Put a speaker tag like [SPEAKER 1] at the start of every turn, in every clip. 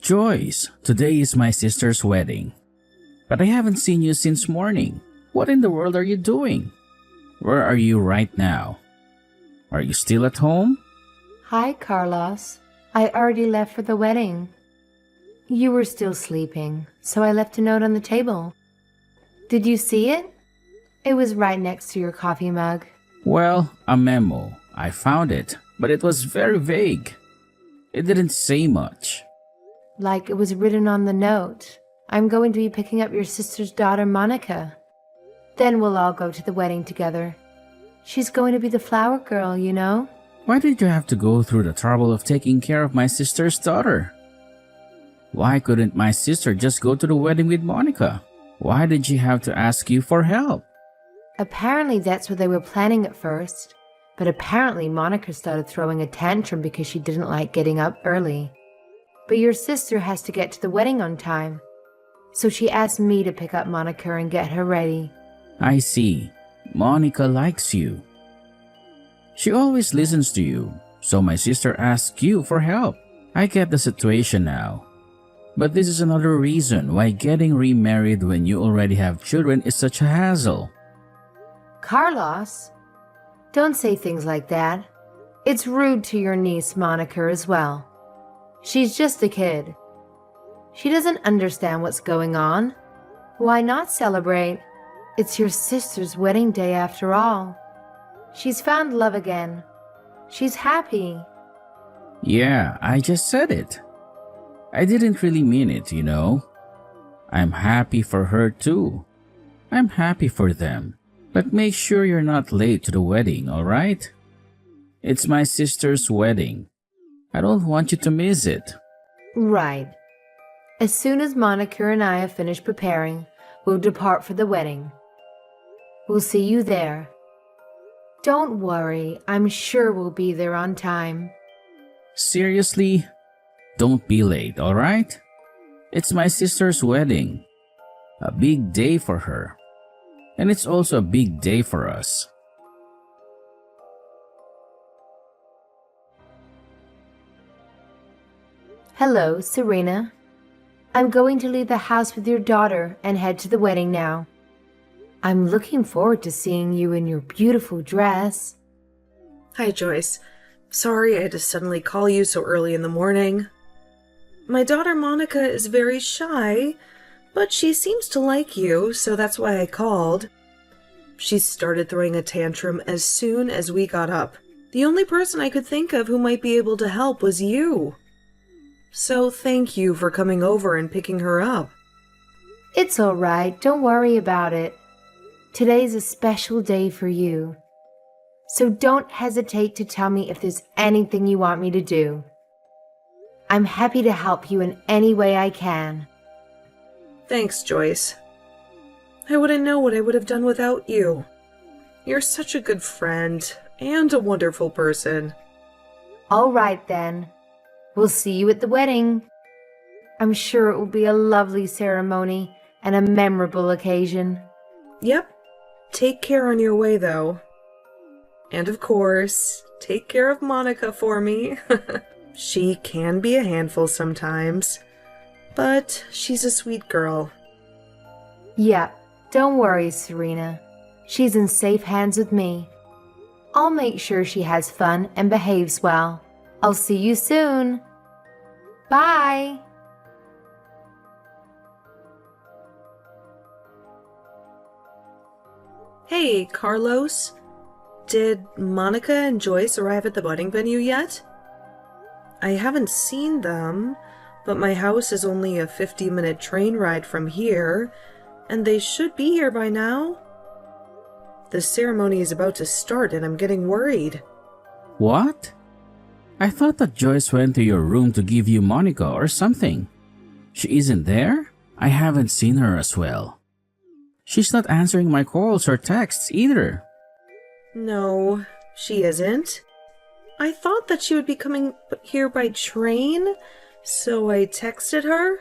[SPEAKER 1] Joyce, today is my sister's wedding. But I haven't seen you since morning. What in the world are you doing? Where are you right now? Are you still at home?
[SPEAKER 2] Hi, Carlos. I already left for the wedding. You were still sleeping, so I left a note on the table. Did you see it? It was right next to your coffee mug.
[SPEAKER 1] Well, a memo. I found it, but it was very vague. It didn't say much.
[SPEAKER 2] Like it was written on the note. I'm going to be picking up your sister's daughter, Monica. Then we'll all go to the wedding together. She's going to be the flower girl, you know?
[SPEAKER 1] Why did you have to go through the trouble of taking care of my sister's daughter? Why couldn't my sister just go to the wedding with Monica? Why did she have to ask you for help?
[SPEAKER 2] Apparently that's what they were planning at first. But apparently Monica started throwing a tantrum because she didn't like getting up early. But your sister has to get to the wedding on time. So she asked me to pick up Monica and get her ready.
[SPEAKER 1] I see. Monica likes you. She always listens to you, so my sister asked you for help. I get the situation now. But this is another reason why getting remarried when you already have children is such a hassle.
[SPEAKER 2] Carlos, don't say things like that. It's rude to your niece Monica as well. She's just a kid. She doesn't understand what's going on. Why not celebrate? It's your sister's wedding day after all. She's found love again. She's happy.
[SPEAKER 1] Yeah, I just said it. I didn't really mean it, you know. I'm happy for her too. I'm happy for them. But make sure you're not late to the wedding, alright? It's my sister's wedding. I don't want you to miss it.
[SPEAKER 2] Right. As soon as Monica and I have finished preparing, we'll depart for the wedding. We'll see you there. Don't worry, I'm sure we'll be there on time.
[SPEAKER 1] Seriously? Don't be late, alright? It's my sister's wedding. A big day for her. And it's also a big day for us.
[SPEAKER 2] Hello, Serena. I'm going to leave the house with your daughter and head to the wedding now. I'm looking forward to seeing you in your beautiful dress.
[SPEAKER 3] Hi, Joyce. Sorry I had to suddenly call you so early in the morning. My daughter Monica is very shy, but she seems to like you, so that's why I called. She started throwing a tantrum as soon as we got up. The only person I could think of who might be able to help was you. So thank you for coming over and picking her up.
[SPEAKER 2] It's all right, don't worry about it. Today's a special day for you. So don't hesitate to tell me if there's anything you want me to do. I'm happy to help you in any way I can.
[SPEAKER 3] Thanks, Joyce. I wouldn't know what I would have done without you. You're such a good friend and a wonderful person.
[SPEAKER 2] All right then. We'll see you at the wedding. I'm sure it will be a lovely ceremony and a memorable occasion.
[SPEAKER 3] Yep. Take care on your way, though. And of course, take care of Monica for me. She can be a handful sometimes, but she's a sweet girl.
[SPEAKER 2] Yeah, don't worry, Serena. She's in safe hands with me. I'll make sure she has fun and behaves well. I'll see you soon. Bye.
[SPEAKER 3] Hey, Carlos. Did Monica and Joyce arrive at the wedding venue yet? I haven't seen them, but my house is only a 50-minute train ride from here, and they should be here by now. The ceremony is about to start and I'm getting worried.
[SPEAKER 1] What? I thought that Joyce went to your room to give you Monica or something. She isn't there? I haven't seen her as well. She's not answering my calls or texts either.
[SPEAKER 3] No, she isn't. I thought that she would be coming here by train, so I texted her.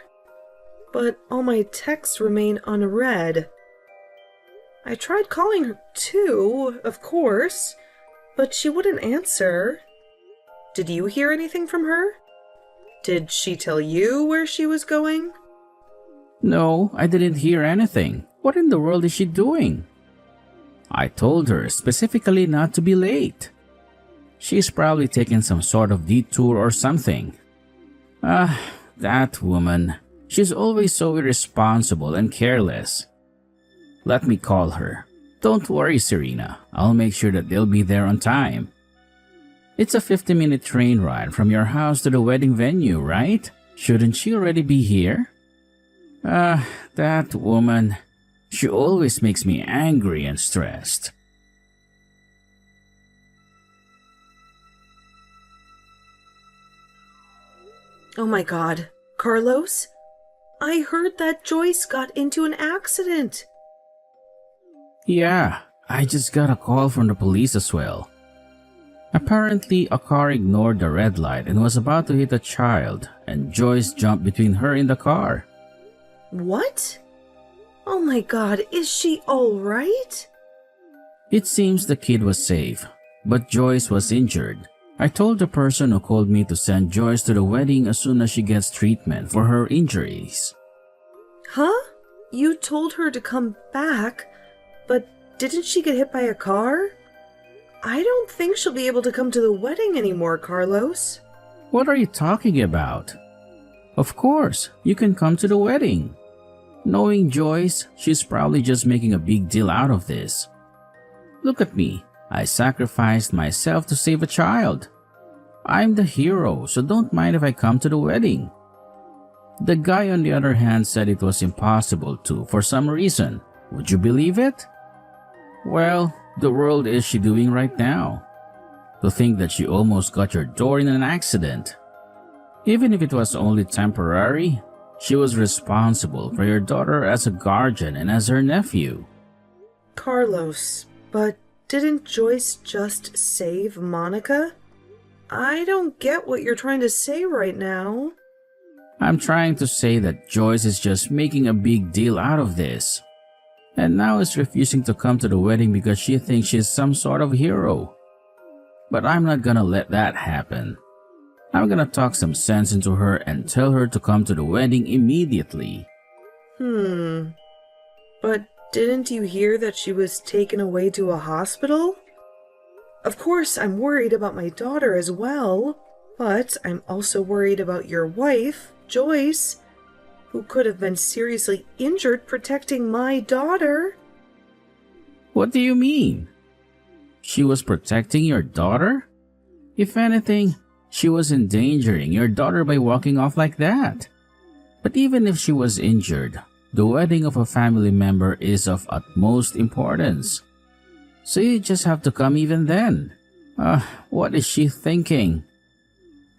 [SPEAKER 3] But all my texts remain unread. I tried calling her too, of course, but she wouldn't answer. Did you hear anything from her? Did she tell you where she was going?
[SPEAKER 1] No, I didn't hear anything. What in the world is she doing? I told her specifically not to be late. She's probably taking some sort of detour or something. That woman. She's always so irresponsible and careless. Let me call her. Don't worry, Serena. I'll make sure that they'll be there on time. It's a 50-minute train ride from your house to the wedding venue, right? Shouldn't she already be here? That woman. She always makes me angry and stressed.
[SPEAKER 3] Oh my god. Carlos? I heard that Joyce got into an accident.
[SPEAKER 1] Yeah, I just got a call from the police as well. Apparently, a car ignored the red light and was about to hit a child, and Joyce jumped between her and the car.
[SPEAKER 3] What? Oh my god, is she alright?
[SPEAKER 1] It seems the kid was safe, but Joyce was injured. I told the person who called me to send Joyce to the wedding as soon as she gets treatment for her injuries.
[SPEAKER 3] Huh? You told her to come back, but didn't she get hit by a car? I don't think she'll be able to come to the wedding anymore, Carlos.
[SPEAKER 1] What are you talking about? Of course, you can come to the wedding. Knowing Joyce, she's probably just making a big deal out of this. Look at me. I sacrificed myself to save a child. I'm the hero, so don't mind if I come to the wedding. The guy on the other hand said it was impossible to for some reason. Would you believe it? Well, the world is she doing right now? To think that she almost got your door in an accident. Even if it was only temporary, she was responsible for your daughter as a guardian and as her nephew.
[SPEAKER 3] Carlos, but didn't Joyce just save Monica? I don't get what you're trying to say right now.
[SPEAKER 1] I'm trying to say that Joyce is just making a big deal out of this. And now is refusing to come to the wedding because she thinks she's some sort of hero. But I'm not gonna let that happen. I'm gonna talk some sense into her and tell her to come to the wedding immediately.
[SPEAKER 3] But didn't you hear that she was taken away to a hospital? Of course, I'm worried about my daughter as well, but I'm also worried about your wife, Joyce, who could have been seriously injured protecting my daughter.
[SPEAKER 1] What do you mean? She was protecting your daughter? If anything, she was endangering your daughter by walking off like that. But even if she was injured, the wedding of a family member is of utmost importance. So you just have to come even then. What is she thinking?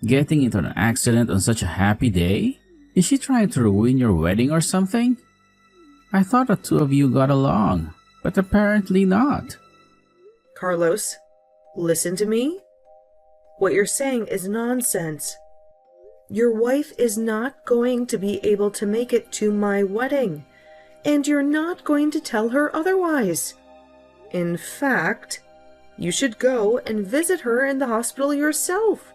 [SPEAKER 1] Getting into an accident on such a happy day? Is she trying to ruin your wedding or something? I thought the two of you got along, but apparently not.
[SPEAKER 3] Carlos, listen to me. What you're saying is nonsense. Your wife is not going to be able to make it to my wedding, and you're not going to tell her otherwise. In fact, you should go and visit her in the hospital yourself.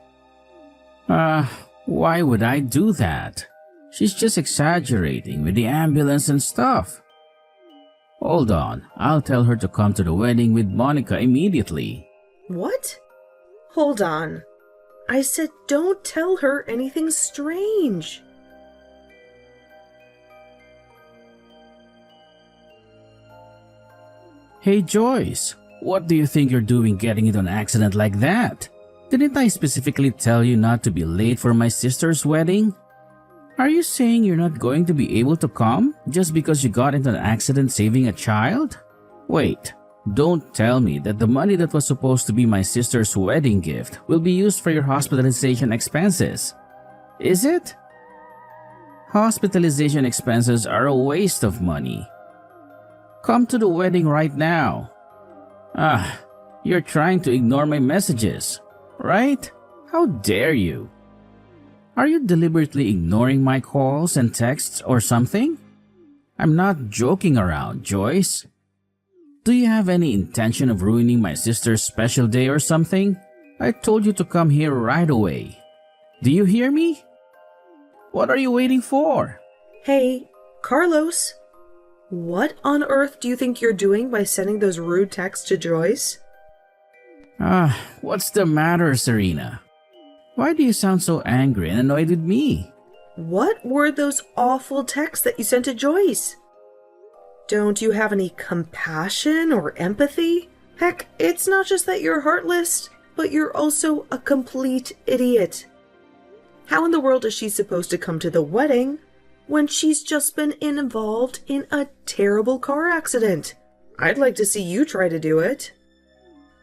[SPEAKER 1] Why would I do that? She's just exaggerating with the ambulance and stuff. Hold on, I'll tell her to come to the wedding with Monica immediately.
[SPEAKER 3] What? Hold on. I said don't tell her anything strange.
[SPEAKER 1] Hey Joyce, what do you think you're doing getting into an accident like that? Didn't I specifically tell you not to be late for my sister's wedding? Are you saying you're not going to be able to come just because you got into an accident saving a child? Wait, don't tell me that the money that was supposed to be my sister's wedding gift will be used for your hospitalization expenses. Is it? Hospitalization expenses are a waste of money. Come to the wedding right now. You're trying to ignore my messages, right? How dare you? Are you deliberately ignoring my calls and texts or something? I'm not joking around, Joyce. Do you have any intention of ruining my sister's special day or something? I told you to come here right away. Do you hear me? What are you waiting for?
[SPEAKER 3] Hey, Carlos, what on earth do you think you're doing by sending those rude texts to Joyce?
[SPEAKER 1] What's the matter, Serena? Why do you sound so angry and annoyed with me?
[SPEAKER 3] What were those awful texts that you sent to Joyce? Don't you have any compassion or empathy? Heck, it's not just that you're heartless, but you're also a complete idiot. How in the world is she supposed to come to the wedding when she's just been involved in a terrible car accident? I'd like to see you try to do it.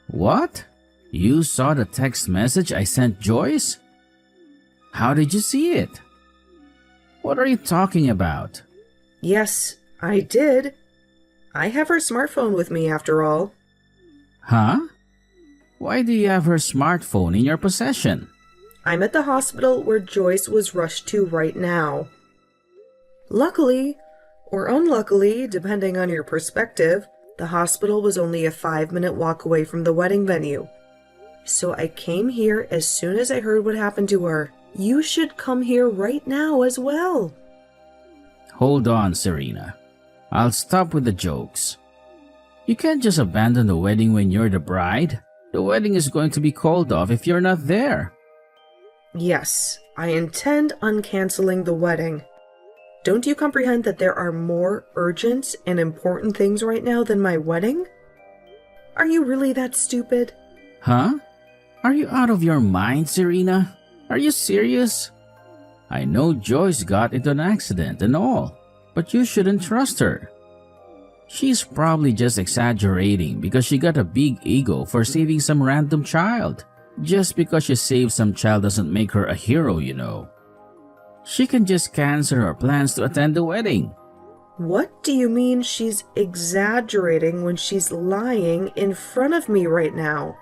[SPEAKER 1] What? You saw the text message I sent Joyce? How did you see it? What are you talking about?
[SPEAKER 3] Yes, I did. I have her smartphone with me after all.
[SPEAKER 1] Huh? Why do you have her smartphone in your possession?
[SPEAKER 3] I'm at the hospital where Joyce was rushed to right now. Luckily, or unluckily, depending on your perspective, the hospital was only a 5-minute walk away from the wedding venue. So I came here as soon as I heard what happened to her. You should come here right now as well.
[SPEAKER 1] Hold on, Serena. I'll stop with the jokes. You can't just abandon the wedding when you're the bride. The wedding is going to be called off if you're not there.
[SPEAKER 3] Yes, I intend on canceling the wedding. Don't you comprehend that there are more urgent and important things right now than my wedding? Are you really that stupid?
[SPEAKER 1] Huh? Are you out of your mind, Serena? Are you serious? I know Joyce got into an accident and all, but you shouldn't trust her. She's probably just exaggerating because she got a big ego for saving some random child. Just because she saved some child doesn't make her a hero, you know. She can just cancel her plans to attend the wedding.
[SPEAKER 3] What do you mean she's exaggerating when she's lying in front of me right now?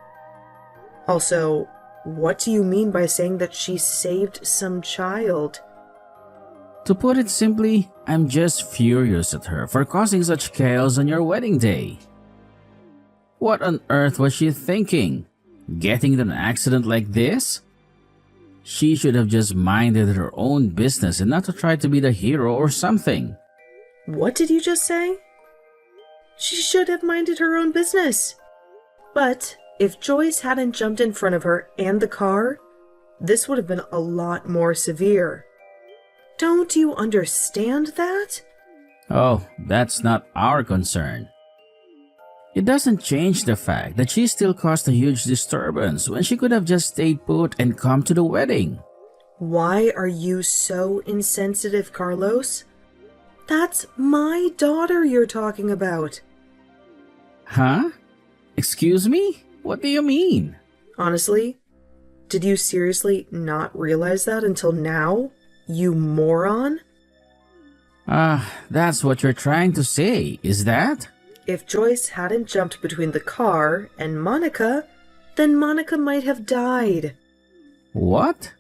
[SPEAKER 3] Also, what do you mean by saying that she saved some child?
[SPEAKER 1] To put it simply, I'm just furious at her for causing such chaos on your wedding day. What on earth was she thinking? Getting into an accident like this? She should have just minded her own business and not to try to be the hero or something.
[SPEAKER 3] What did you just say? She should have minded her own business. But if Joyce hadn't jumped in front of her and the car, this would have been a lot more severe. Don't you understand that?
[SPEAKER 1] Oh, that's not our concern. It doesn't change the fact that she still caused a huge disturbance when she could have just stayed put and come to the wedding.
[SPEAKER 3] Why are you so insensitive, Carlos? That's my daughter you're talking about.
[SPEAKER 1] Huh? Excuse me? What do you mean?
[SPEAKER 3] Honestly, did you seriously not realize that until now? You moron?
[SPEAKER 1] That's what you're trying to say, is that?
[SPEAKER 3] If Joyce hadn't jumped between the car and Monica, then Monica might have died.
[SPEAKER 1] What?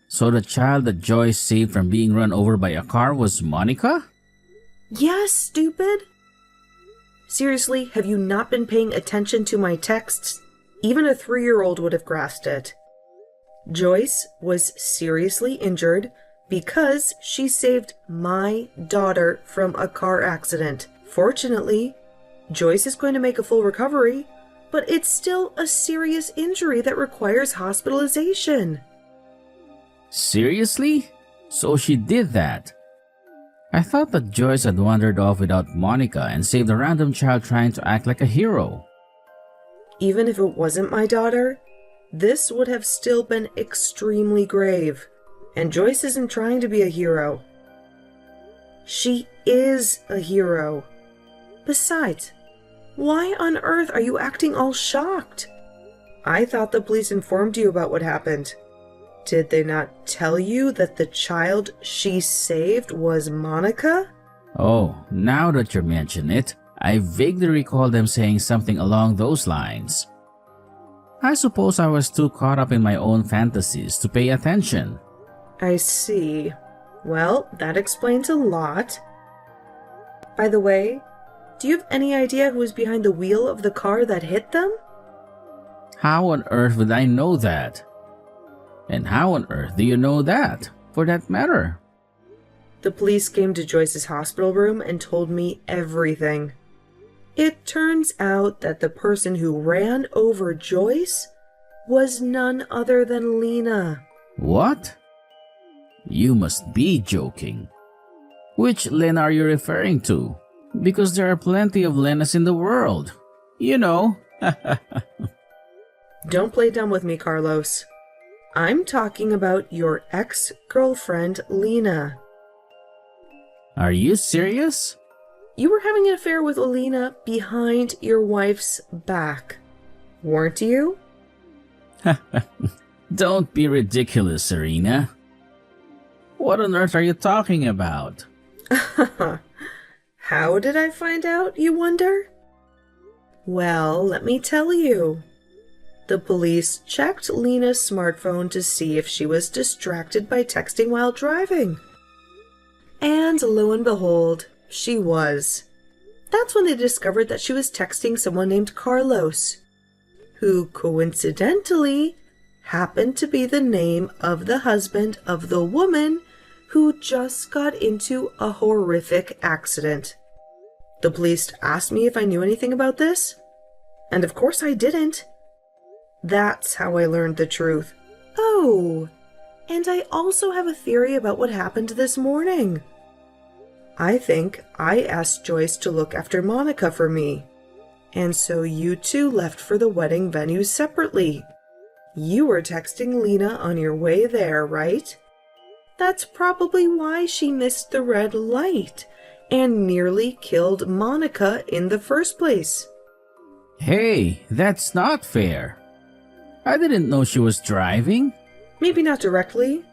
[SPEAKER 1] So the child that Joyce saved from being run over by a car was Monica?
[SPEAKER 3] Yes, stupid. Seriously, have you not been paying attention to my texts? Even a 3-year-old would have grasped it. Joyce was seriously injured because she saved my daughter from a car accident. Fortunately, Joyce is going to make a full recovery, but it's still a serious injury that requires hospitalization.
[SPEAKER 1] Seriously? So she did that? I thought that Joyce had wandered off without Monica and saved a random child trying to act like a hero.
[SPEAKER 3] Even if it wasn't my daughter, this would have still been extremely grave, and Joyce isn't trying to be a hero. She is a hero. Besides, why on earth are you acting all shocked? I thought the police informed you about what happened. Did they not tell you that the child she saved was Monica?
[SPEAKER 1] Oh, now that you mention it, I vaguely recall them saying something along those lines. I suppose I was too caught up in my own fantasies to pay attention.
[SPEAKER 3] I see. Well, that explains a lot. By the way, do you have any idea who was behind the wheel of the car that hit them?
[SPEAKER 1] How on earth would I know that? And how on earth do you know that? for that matter?
[SPEAKER 3] The police came to Joyce's hospital room and told me everything. It turns out that the person who ran over Joyce was none other than Lena.
[SPEAKER 1] What? You must be joking. Which Lena are you referring to? Because there are plenty of Lenas in the world. You know.
[SPEAKER 3] Don't play dumb with me, Carlos. I'm talking about your ex-girlfriend, Lena.
[SPEAKER 1] Are you serious?
[SPEAKER 3] You were having an affair with Lena behind your wife's back, weren't you?
[SPEAKER 1] Don't be ridiculous, Serena. What on earth are you talking about?
[SPEAKER 3] How did I find out, you wonder? Well, let me tell you. The police checked Lena's smartphone to see if she was distracted by texting while driving. And lo and behold, she was. That's when they discovered that she was texting someone named Carlos, who coincidentally happened to be the name of the husband of the woman who just got into a horrific accident. The police asked me if I knew anything about this, and of course I didn't. That's how I learned the truth. Oh, and I also have a theory about what happened this morning. I think I asked Joyce to look after Monica for me, and so you two left for the wedding venue separately. You were texting Lena on your way there, right? That's probably why she missed the red light and nearly killed Monica in the first place.
[SPEAKER 1] Hey, that's not fair. I didn't know she was driving.
[SPEAKER 3] Maybe not directly,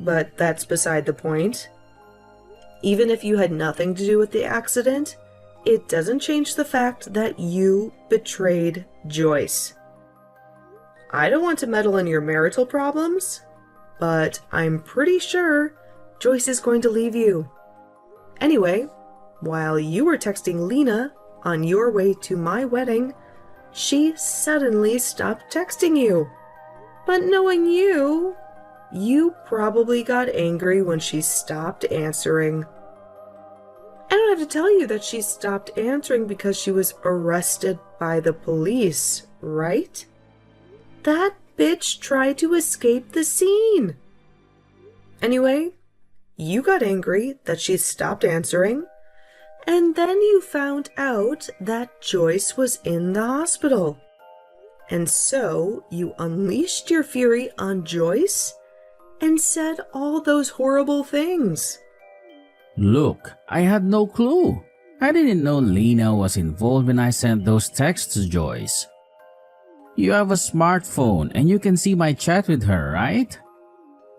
[SPEAKER 3] but that's beside the point. Even if you had nothing to do with the accident, it doesn't change the fact that you betrayed Joyce. I don't want to meddle in your marital problems, but I'm pretty sure Joyce is going to leave you. Anyway, while you were texting Lena on your way to my wedding, she suddenly stopped texting you. But knowing you, you probably got angry when she stopped answering. I don't have to tell you that she stopped answering because she was arrested by the police, right? That bitch tried to escape the scene. Anyway, you got angry that she stopped answering, and then you found out that Joyce was in the hospital. And so you unleashed your fury on Joyce and said all those horrible things.
[SPEAKER 1] Look, I had no clue. I didn't know Lena was involved when I sent those texts to Joyce. You have a smartphone and you can see my chat with her, right?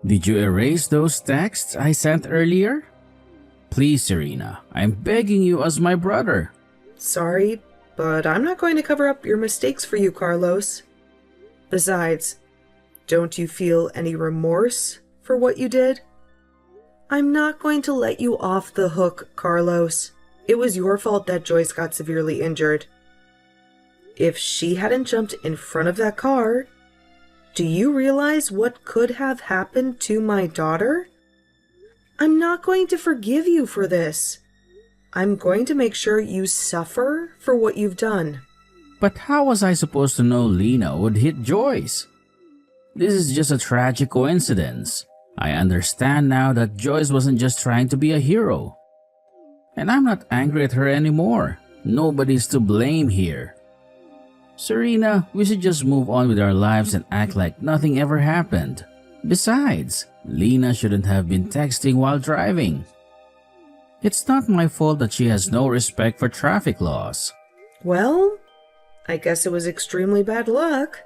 [SPEAKER 1] Did you erase those texts I sent earlier? Please, Serena, I'm begging you as my brother.
[SPEAKER 3] Sorry, but I'm not going to cover up your mistakes for you, Carlos. Besides, don't you feel any remorse for what you did? I'm not going to let you off the hook, Carlos. It was your fault that Joyce got severely injured. If she hadn't jumped in front of that car, do you realize what could have happened to my daughter? I'm not going to forgive you for this. I'm going to make sure you suffer for what you've done.
[SPEAKER 1] But how was I supposed to know Lena would hit Joyce? This is just a tragic coincidence. I understand now that Joyce wasn't just trying to be a hero. And I'm not angry at her anymore. Nobody's to blame here. Serena, we should just move on with our lives and act like nothing ever happened. Besides, Lena shouldn't have been texting while driving. It's not my fault that she has no respect for traffic laws.
[SPEAKER 3] Well, I guess it was extremely bad luck.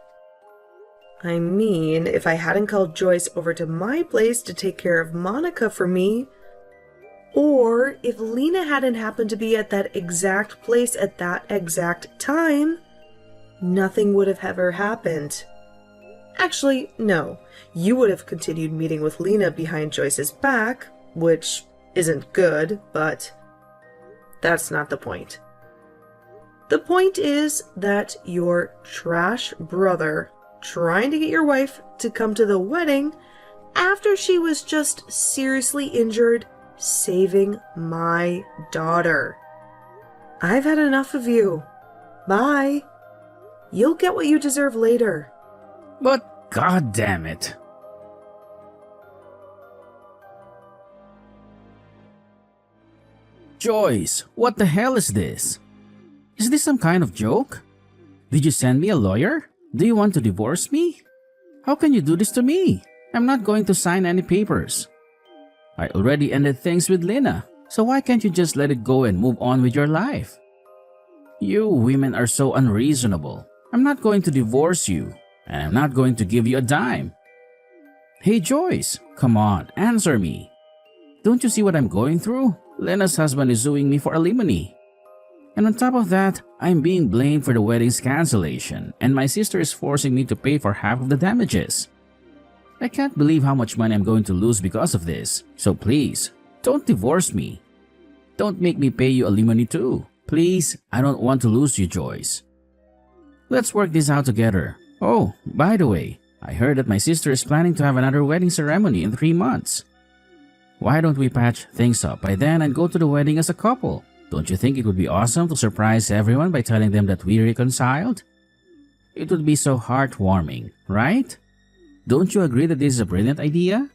[SPEAKER 3] I mean, if I hadn't called Joyce over to my place to take care of Monica for me, or if Lena hadn't happened to be at that exact place at that exact time, nothing would have ever happened. Actually, no. You would have continued meeting with Lena behind Joyce's back, which isn't good, but that's not the point. The point is that your trash brother trying to get your wife to come to the wedding after she was just seriously injured saving my daughter. I've had enough of you. Bye. You'll get what you deserve later.
[SPEAKER 1] But god damn it. Joyce, what the hell is this? Is this some kind of joke? Did you send me a lawyer? Do you want to divorce me? How can you do this to me? I'm not going to sign any papers. I already ended things with Lena, so why can't you just let it go and move on with your life? You women are so unreasonable. I'm not going to divorce you, and I'm not going to give you a dime. Hey Joyce, come on, answer me. Don't you see what I'm going through? Lena's husband is suing me for alimony. And on top of that, I'm being blamed for the wedding's cancellation, and my sister is forcing me to pay for half of the damages. I can't believe how much money I'm going to lose because of this, so please, don't divorce me. Don't make me pay you alimony too. Please, I don't want to lose you, Joyce. Let's work this out together. Oh, by the way, I heard that my sister is planning to have another wedding ceremony in 3 months. Why don't we patch things up by then and go to the wedding as a couple? Don't you think it would be awesome to surprise everyone by telling them that we reconciled? It would be so heartwarming, right? Don't you agree that this is a brilliant idea?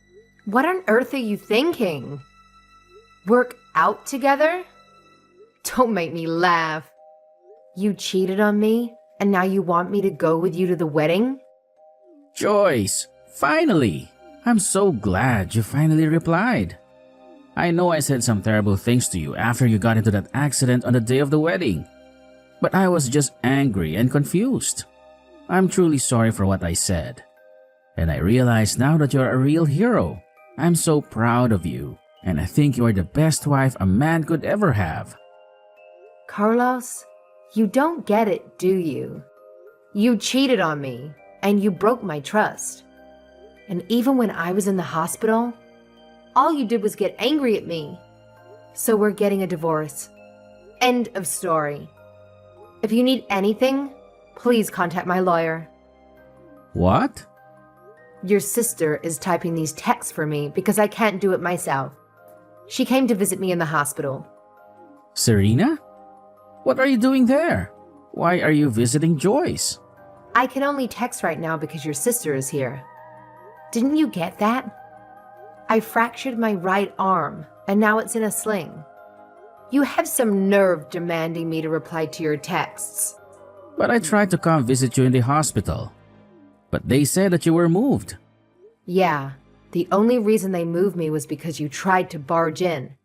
[SPEAKER 2] What on earth are you thinking? Work out together? Don't make me laugh. You cheated on me, and now you want me to go with you to the wedding?
[SPEAKER 1] Joyce, finally! I'm so glad you finally replied. I know I said some terrible things to you after you got into that accident on the day of the wedding, but I was just angry and confused. I'm truly sorry for what I said, and I realize now that you're a real hero. I'm so proud of you, and I think you are the best wife a man could ever have.
[SPEAKER 2] Carlos, you don't get it, do you? You cheated on me, and you broke my trust. And even when I was in the hospital, all you did was get angry at me. So we're getting a divorce. End of story. If you need anything, please contact my lawyer.
[SPEAKER 1] What?
[SPEAKER 2] Your sister is typing these texts for me because I can't do it myself. She came to visit me in the hospital.
[SPEAKER 1] Serena? What are you doing there? Why are you visiting Joyce?
[SPEAKER 2] I can only text right now because your sister is here. Didn't you get that? I fractured my right arm, and now it's in a sling. You have some nerve demanding me to reply to your texts.
[SPEAKER 1] But I tried to come visit you in the hospital. But they said that you were moved.
[SPEAKER 2] Yeah, the only reason they moved me was because you tried to barge in,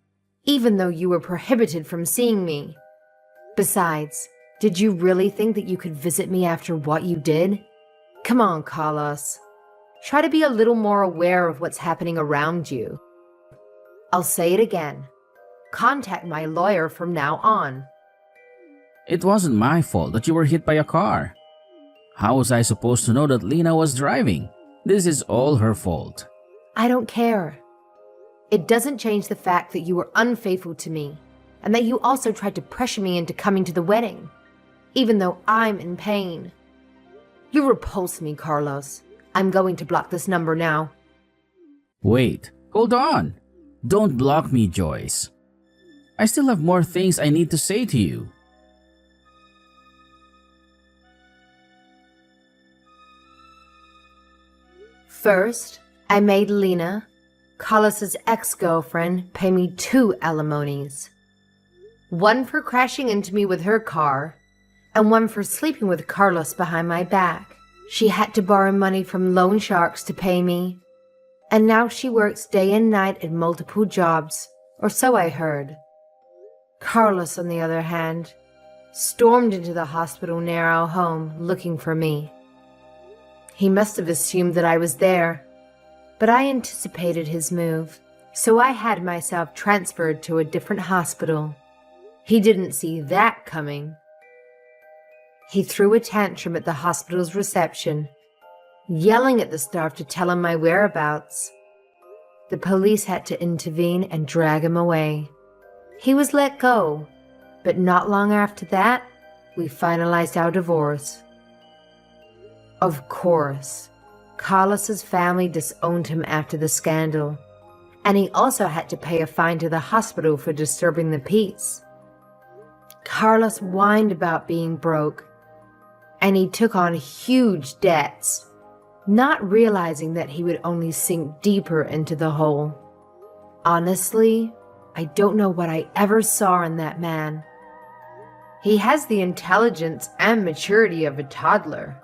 [SPEAKER 2] even though you were prohibited from seeing me. Besides, did you really think that you could visit me after what you did? Come on, Carlos. Try to be a little more aware of what's happening around you. I'll say it again. Contact my lawyer from now on.
[SPEAKER 1] It wasn't my fault that you were hit by a car. How was I supposed to know that Lena was driving? This is all her fault.
[SPEAKER 2] I don't care. It doesn't change the fact that you were unfaithful to me, and that you also tried to pressure me into coming to the wedding, even though I'm in pain. You repulse me, Carlos. I'm going to block this number now.
[SPEAKER 1] Wait, hold on. Don't block me, Joyce. I still have more things I need to say to you.
[SPEAKER 2] First, I made Lena, Carlos's ex-girlfriend, pay me 2 alimonies. One for crashing into me with her car, and one for sleeping with Carlos behind my back. She had to borrow money from loan sharks to pay me, and now she works day and night at multiple jobs, or so I heard. Carlos, on the other hand, stormed into the hospital near our home looking for me. He must have assumed that I was there, but I anticipated his move, so I had myself transferred to a different hospital. He didn't see that coming. He threw a tantrum at the hospital's reception, yelling at the staff to tell him my whereabouts. The police had to intervene and drag him away. He was let go, but not long after that, we finalized our divorce. Of course, Carlos's family disowned him after the scandal, and he also had to pay a fine to the hospital for disturbing the peace. Carlos whined about being broke, and he took on huge debts, not realizing that he would only sink deeper into the hole. Honestly, I don't know what I ever saw in that man. He has the intelligence and maturity of a toddler,